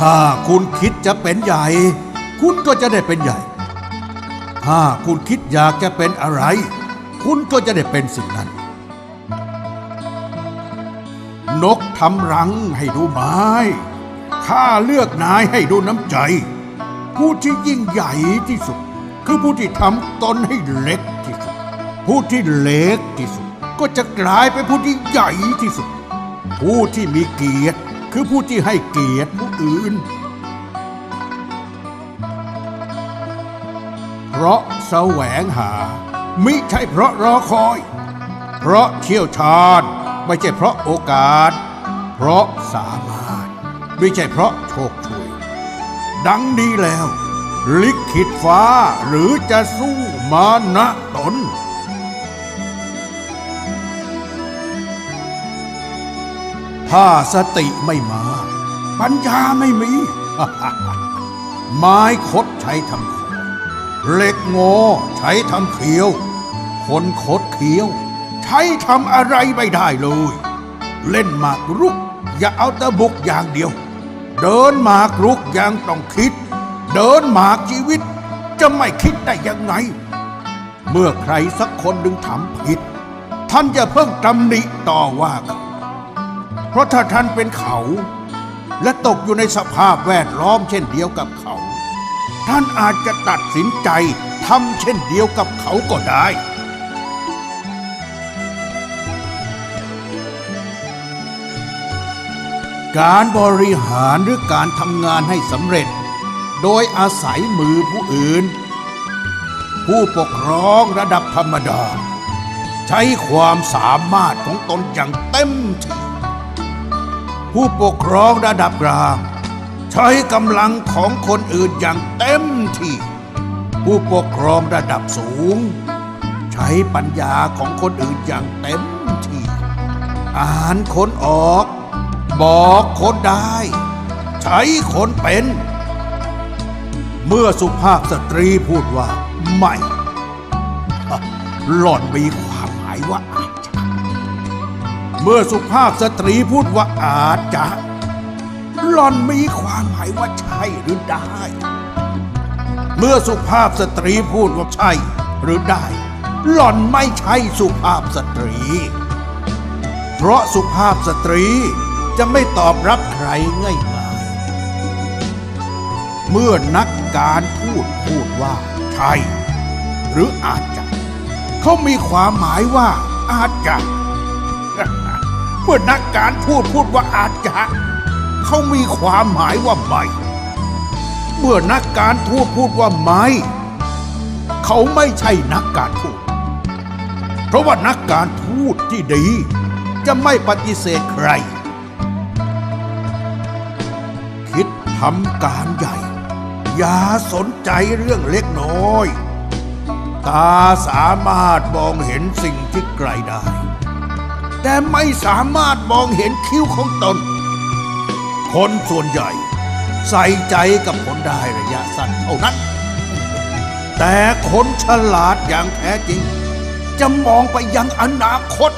ถ้าคุณคิดจะเป็นใหญ่คุณก็จะได้เป็นใหญ่ถ้าคุณคิดอยากจะเป็นอะไรคุณก็จะได้เป็นสิ่งนั้นนกทำรังให้ดูไม้ข้าเลือกนายให้ดูน้ำใจผู้ที่ยิ่งใหญ่ที่สุดคือผู้ที่ทำตนให้เล็กที่สุดผู้ที่เล็กที่สุดก็จะกลายเป็นผู้ที่ใหญ่ที่สุดผู้ที่มีเกียรติคือผู้ที่ให้เกียรติผู้อื่นเพราะแสวงหามิใช่เพราะรอคอยเพราะเชี่ยวชาญไม่ใช่เพราะโอกาสเพราะสามารถไม่ใช่เพราะโชคช่วยดังนี้แล้วลิขิตฟ้าหรือจะสู้มานะตนถ้าสติไม่มาปัญญาไม่มี ไม้คดใช้ทำของเหล็กงอใช้ทำเขียวคนคดเขียวใช้ทำอะไรไม่ได้เลยเล่นหมากรุกอย่าเอาแต่บุกอย่างเดียวเดินหมากรุกยังต้องคิดเดินหมากชีวิตจะไม่คิดได้ยังไงเมื่อใครสักคนหนึ่งทำผิดท่านอย่าเพิ่งตำหนิต่อว่าเขาเพราะถ้าท่านเป็นเขาและตกอยู่ในสภาพแวดล้อมเช่นเดียวกับเขาท่านอาจจะตัดสินใจทำเช่นเดียวกับเขาก็ได้การบริหารหรือการทำงานให้สำเร็จโดยอาศัยมือผู้อื่นผู้ปกครองระดับธรรมดาใช้ความสามารถของตนอย่างเต็มที่ผู้ปกครองระดับกลางใช้กำลังของคนอื่นอย่างเต็มที่ผู้ปกครองระดับสูงใช้ปัญญาของคนอื่นอย่างเต็มที่อ่านคนออกบอกคนได้ใช้คนเป็นเมื่อสุภาพสตรีพูดว่าไม่หล่อนมีความหมายว่าอาจจะเมื่อสุภาพสตรีพูดว่าอาจจะหล่อนมีความหมายว่าใช่หรือได้เมื่อสุภาพสตรีพูดว่าใช่หรือได้หล่อนไม่ใช่สุภาพสตรีเพราะสุภาพสตรีจะไม่ตอบรับใครง่ายๆเมื่อนักการพูดว่าใช่หรืออาจจะเขามีความหมายว่าอาจจะ เมื่อนักการพูดว่าอาจจะเขามีความหมายว่าไม่เมื่อนักการพูดว่าไม่เขาไม่ใช่นักการพูดเพราะว่านักการพูดที่ดีจะไม่ปฏิเสธใครคิดทำการใหญ่อย่าสนใจเรื่องเล็กน้อยตาสามารถมองเห็นสิ่งที่ไกลได้แต่ไม่สามารถมองเห็นคิ้วของตนคนส่วนใหญ่ใส่ใจกับผลได้ระยะสั้นเท่านั้นแต่คนฉลาดอย่างแท้จริงจะมองไปยังอนาคต